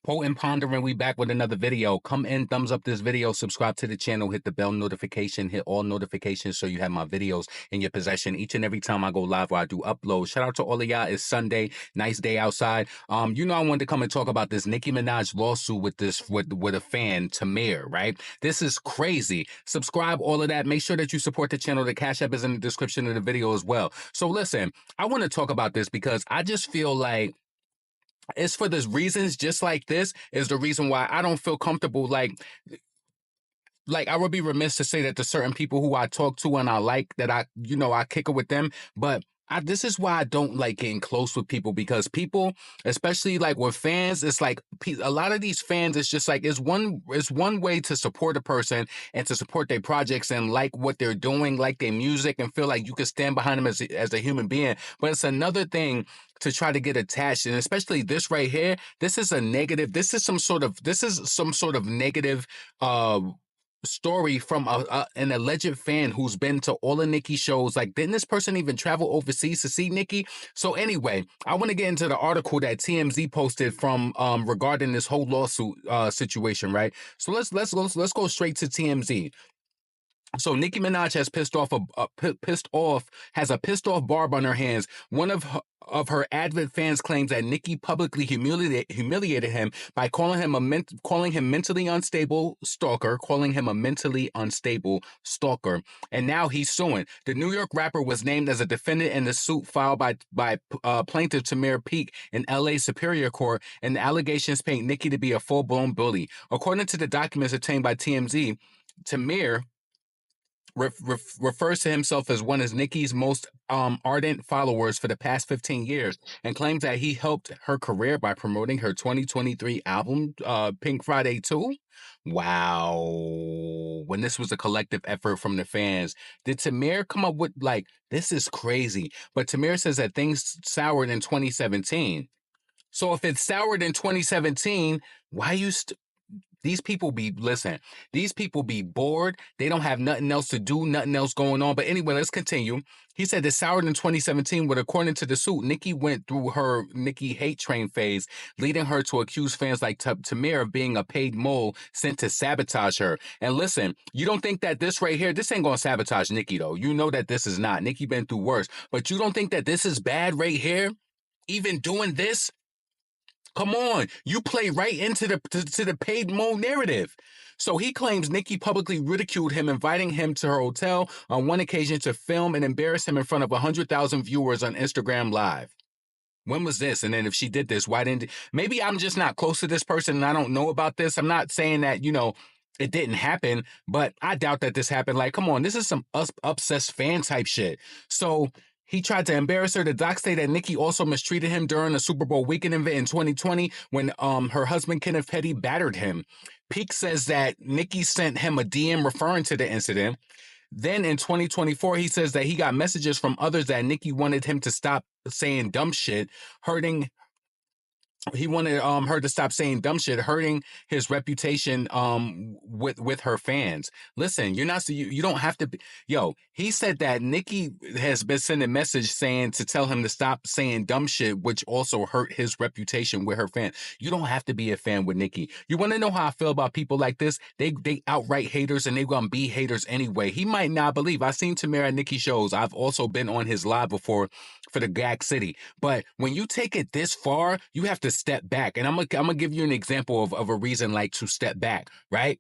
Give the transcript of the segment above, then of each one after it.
And Pondering, we back with another video. Come in, thumbs up this video, subscribe to the channel, hit the bell notification, hit all notifications so you have my videos in your possession each and every time I go live or I do upload. Shout out to all of y'all. It's Sunday, nice day outside. I wanted to come and talk about this Nicki Minaj lawsuit with a fan, Tamir, right? This is crazy. Subscribe, all of that. Make sure that you support the channel. The Cash App is in the description of the video as well. So listen, I want to talk about this because I just feel like it's for the reasons just like this is the reason why I don't feel comfortable. Like I would be remiss to say that to certain people who I talk to and I like that I kick it with them. But this is why I don't like getting close with people, because people, especially like with fans, it's like a lot of these fans, it's just like it's one way to support a person and to support their projects and like what they're doing, like their music, and feel like you can stand behind them as a human being. But it's another thing to try to get attached, and especially this right here. This is a negative. This is some sort of negative story from an alleged fan who's been to all of Nicki's shows. Like, didn't this person even travel overseas to see Nicki? So anyway, I want to get into the article that TMZ posted from regarding this whole lawsuit situation, right? So let's go straight to TMZ. So Nicki Minaj has has a pissed off Barb on her hands. One of her avid fans claims that Nicki publicly humiliated him by calling him mentally unstable stalker, and now he's suing. The New York rapper was named as a defendant in the suit filed by plaintiff Tamir Peak in L.A. Superior Court, and the allegations paint Nicki to be a full-blown bully. According to the documents obtained by TMZ, Tamir refers to himself as one of Nicki's most ardent followers for the past 15 years, and claims that he helped her career by promoting her 2023 album, Pink Friday 2. Wow. When this was a collective effort from the fans, did Tamir come up with, like, this is crazy. But Tamir says that things soured in 2017. So if it soured in 2017, why you these people these people be bored. They don't have nothing else to do, nothing else going on. But anyway, let's continue. He said it soured in 2017, but according to the suit, Nicki went through her Nicki hate train phase, leading her to accuse fans like Tamir of being a paid mole sent to sabotage her. And listen, you don't think that this right here, this ain't gonna sabotage Nicki though. You know that this is not. Nicki been through worse. But you don't think that this is bad right here? Even doing this? Come on, you play right into the paid mole narrative. So he claims Nicki publicly ridiculed him, inviting him to her hotel on one occasion to film and embarrass him in front of 100,000 viewers on Instagram Live. When was this? And then if she did this, why didn't... Maybe I'm just not close to this person and I don't know about this. I'm not saying that, it didn't happen, but I doubt that this happened. Like, come on, this is some obsessed fan type shit. So he tried to embarrass her. The docs say that Nicki also mistreated him during a Super Bowl weekend event in 2020 when her husband Kenneth Petty battered him. Peak says that Nicki sent him a DM referring to the incident. Then in 2024, he says that he got messages from others that Nicki wanted him to stop saying dumb shit, hurting... He wanted her to stop saying dumb shit, hurting his reputation with her fans. Listen, you don't have to be... Yo, he said that Nicki has been sending a message saying to tell him to stop saying dumb shit, which also hurt his reputation with her fans. You don't have to be a fan with Nicki. You want to know how I feel about people like this? They outright haters, and they gonna be haters anyway. He might not believe. I've seen Tamir at Nicki shows. I've also been on his live before for the Gag City. But when you take it this far, you have to step back. And I'm gonna give you an example of a reason like to step back, right?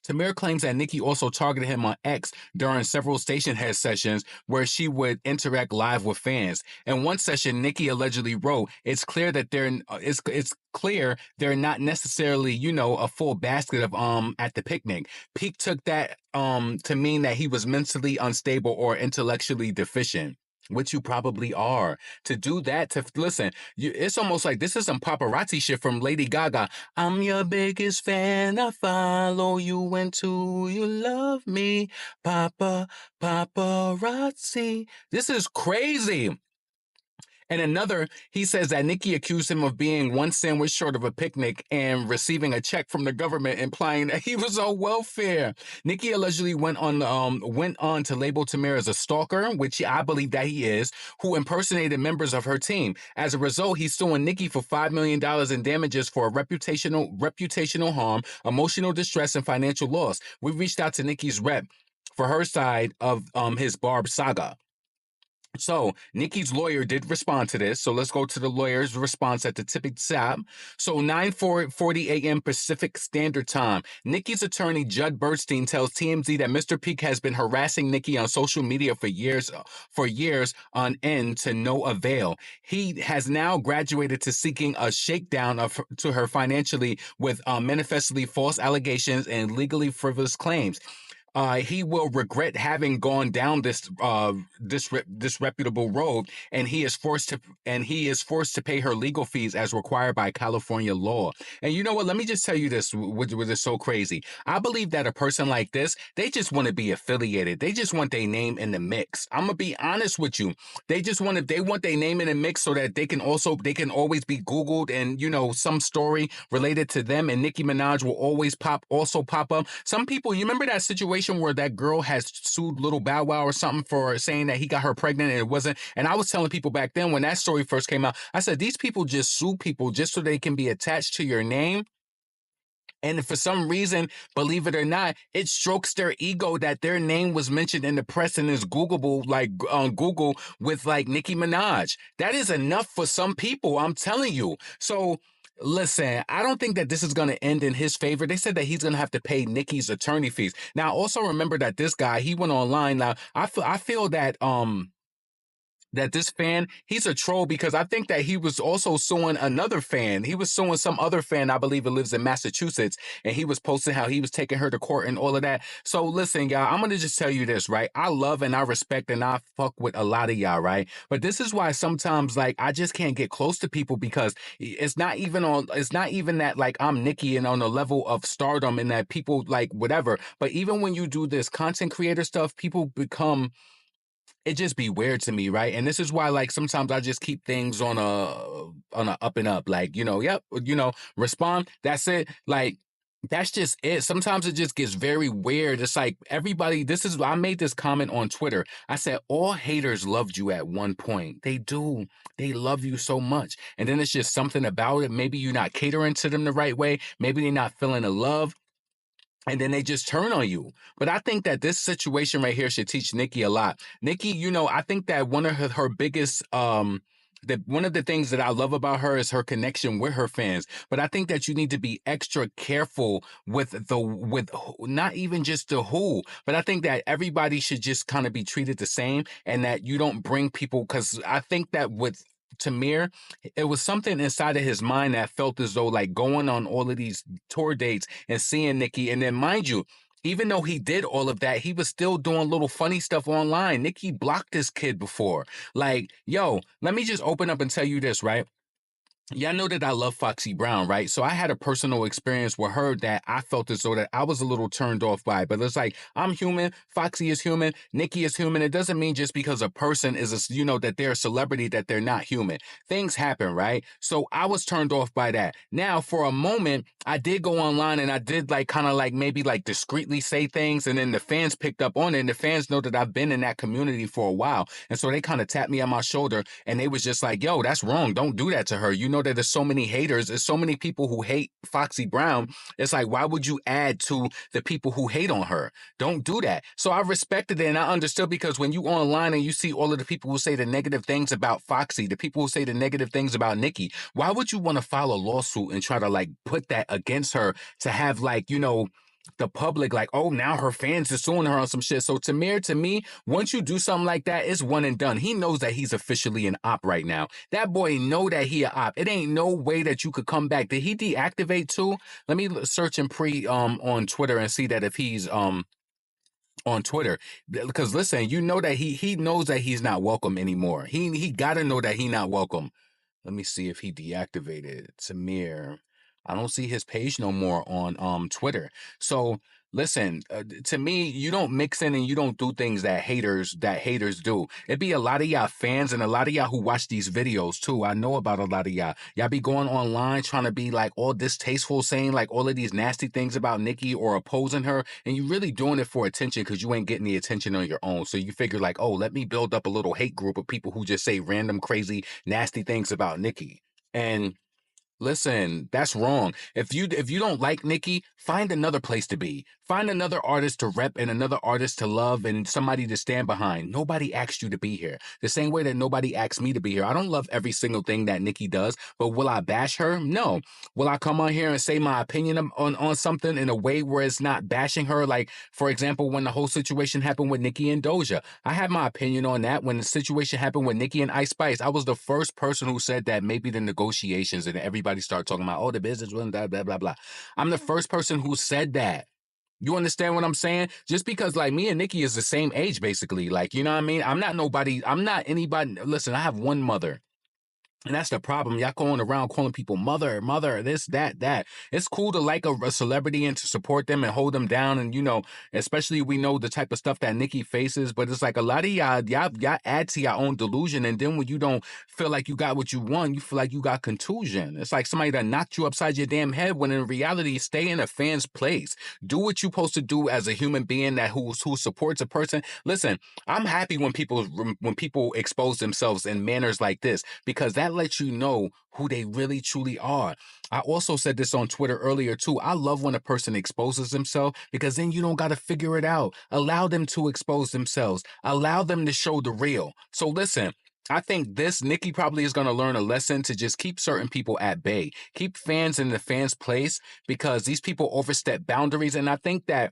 Tamir claims that Nicki also targeted him on X during several station head sessions where she would interact live with fans. In one session, Nicki allegedly wrote, "It's clear that it's clear they're not necessarily, a full basket of at the picnic." Peak took that to mean that he was mentally unstable or intellectually deficient, which you probably are. To do that, it's almost like this is some paparazzi shit from Lady Gaga. "I'm your biggest fan, I follow you until you love me. Paparazzi." This is crazy. And another, he says that Nicki accused him of being one sandwich short of a picnic and receiving a check from the government, implying that he was on welfare. Nicki allegedly went on to label Tamir as a stalker, which I believe that he is, who impersonated members of her team. As a result, he's suing Nicki for $5 million in damages for reputational harm, emotional distress, and financial loss. We reached out to Nicki's rep for her side of his Barb saga. So Nikki's lawyer did respond to this. So let's go to the lawyer's response at the tipping top. So 9:40 a.m. Pacific Standard Time. Nikki's attorney Judd Bernstein tells TMZ that Mr. Peak has been harassing Nikki on social media for years on end to no avail. He has now graduated to seeking a shakedown to her financially with manifestly false allegations and legally frivolous claims. He will regret having gone down this disreputable road, and he is forced to pay her legal fees as required by California law. And you know what? Let me just tell you this, which is so crazy. I believe that a person like this, they just want to be affiliated. They just want their name in the mix. I'm gonna be honest with you. They want their name in the mix so that they can always be Googled, and some story related to them and Nicki Minaj will always pop up. Some people, you remember that situation where that girl has sued Little Bow Wow or something for saying that he got her pregnant and it wasn't. And I was telling people back then when that story first came out, I said, these people just sue people just so they can be attached to your name. And for some reason, believe it or not, it strokes their ego that their name was mentioned in the press and is Googleable, like on Google with like Nicki Minaj. That is enough for some people, I'm telling you. So listen, I don't think that this is going to end in his favor. They said that he's going to have to pay Nicki's attorney fees. Now, also remember that this guy, he went online. Now, I feel that this fan, he's a troll because I think that he was also suing another fan. He was suing some other fan, I believe it lives in Massachusetts, and he was posting how he was taking her to court and all of that. So listen, y'all, I'm going to just tell you this, right? I love and I respect and I fuck with a lot of y'all, right? But this is why sometimes, like, I just can't get close to people because it's not even that, like, I'm Nicki and on a level of stardom and that people, like, whatever. But even when you do this content creator stuff, people become it just be weird to me, right? And this is why, like, sometimes I just keep things on a up and up, like, yep, respond. That's it. Like, that's just it. Sometimes it just gets very weird. It's like everybody. I made this comment on Twitter. I said all haters loved you at one point. They do. They love you so much, and then it's just something about it. Maybe you're not catering to them the right way. Maybe they're not feeling the love and then they just turn on you. But I think that this situation right here should teach Nicki a lot. Nicki, I think that one of her biggest one of the things that I love about her is her connection with her fans. But I think that you need to be extra careful not even just the who, but I think that everybody should just kind of be treated the same and that you don't bring people because I think that with Tamir, it was something inside of his mind that felt as though like going on all of these tour dates and seeing Nicki. And then mind you, even though he did all of that, he was still doing little funny stuff online. Nicki blocked this kid before. Like, yo, let me just open up and tell you this, right? Y'all know that I love Foxy Brown, right? So I had a personal experience with her that I felt as though that I was a little turned off by. But it's like, I'm human, Foxy is human, Nicki is human. It doesn't mean just because a person that they're a celebrity that they're not human. Things happen, right? So I was turned off by that. Now, for a moment, I did go online and I did like kind of like maybe like discreetly say things. And then the fans picked up on it. And the fans know that I've been in that community for a while. And so they kind of tapped me on my shoulder and they was just like, yo, that's wrong. Don't do that to her. You know that there's so many haters. There's so many people who hate Foxy Brown. It's like, why would you add to the people who hate on her? Don't do that. So I respected it and I understood because when you online and you see all of the people who say the negative things about Foxy, the people who say the negative things about Nicki, why would you want to file a lawsuit and try to like put that against her to have like, the public like, oh, now her fans are suing her on some shit. So Tamir, to me, once you do something like that, it's one and done. He knows that he's officially an op right now. That boy know that he a op. It ain't no way that you could come back. Did he deactivate too? Let me search and on Twitter and see that if he's on Twitter. Because listen, you know that he knows that he's not welcome anymore. He gotta know that he not welcome. Let me see if he deactivated Tamir. I don't see his page no more on Twitter. So listen, to me, you don't mix in and you don't do things that haters do. It be a lot of y'all fans and a lot of y'all who watch these videos too. I know about a lot of y'all. Y'all be going online trying to be like all distasteful, saying like all of these nasty things about Nicki or opposing her, and you really doing it for attention because you ain't getting the attention on your own. So you figure like, oh, let me build up a little hate group of people who just say random, crazy, nasty things about Nicki. And listen, that's wrong. If you don't like Nicki, find another place to be. Find another artist to rep and another artist to love and somebody to stand behind. Nobody asked you to be here. The same way that nobody asked me to be here. I don't love every single thing that Nicki does, but will I bash her? No. Will I come on here and say my opinion on something in a way where it's not bashing her? Like, for example, when the whole situation happened with Nicki and Doja. I had my opinion on that. When the situation happened with Nicki and Ice Spice, I was the first person who said that maybe the negotiations and everybody started talking about, oh, the business was blah, blah, blah, blah. I'm the first person who said that. You understand what I'm saying? Just because like me and Nicki is the same age, basically. Like, you know what I mean? I'm not anybody. Listen, I have one mother. And that's the problem. Y'all going around calling people mother, mother, this, that, that. It's cool to like a celebrity and to support them and hold them down. And, especially we know the type of stuff that Nicki faces. But it's like a lot of y'all add to your own delusion. And then when you don't feel like you got what you want, you feel like you got contusion. It's like somebody that knocked you upside your damn head when in reality, stay in a fan's place. Do what you're supposed to do as a human being who supports a person. Listen, I'm happy when people expose themselves in manners like this because that lets you know who they really truly are. I also said this on Twitter earlier too. I love when a person exposes himself because then you don't got to figure it out. Allow them to expose themselves. Allow them to show the real. So listen, I think this Nicki probably is going to learn a lesson to just keep certain people at bay. Keep fans in the fans' place because these people overstep boundaries. And I think that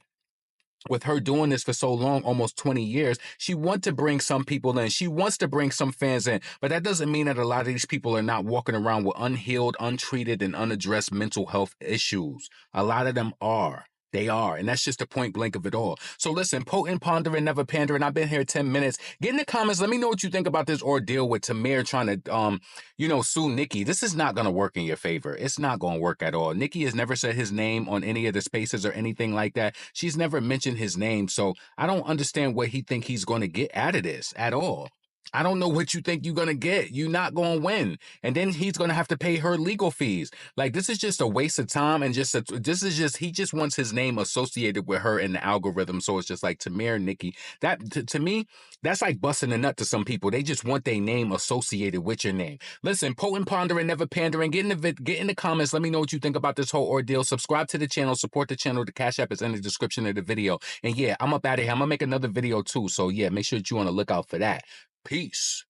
with her doing this for so long, almost 20 years, she wants to bring some people in. She wants to bring some fans in. But that doesn't mean that a lot of these people are not walking around with unhealed, untreated, and unaddressed mental health issues. A lot of them are. They are. And that's just the point blank of it all. So listen, potent, pondering, never pandering. I've been here 10 minutes. Get in the comments. Let me know what you think about this ordeal with Tamir trying to sue Nicki. This is not going to work in your favor. It's not going to work at all. Nicki has never said his name on any of the spaces or anything like that. She's never mentioned his name. So I don't understand what he think he's going to get out of this at all. I don't know what you think you're going to get. You're not going to win. And then he's going to have to pay her legal fees. Like, this is just a waste of time. And he just wants his name associated with her in the algorithm. So it's just like Tamir, Nicki. That, to me, that's like busting a nut to some people. They just want their name associated with your name. Listen, potent, pondering, never pandering. Get in the comments. Let me know what you think about this whole ordeal. Subscribe to the channel. Support the channel. The Cash App is in the description of the video. And yeah, I'm up out of here. I'm going to make another video too. So yeah, make sure that you're on the lookout for that. Peace.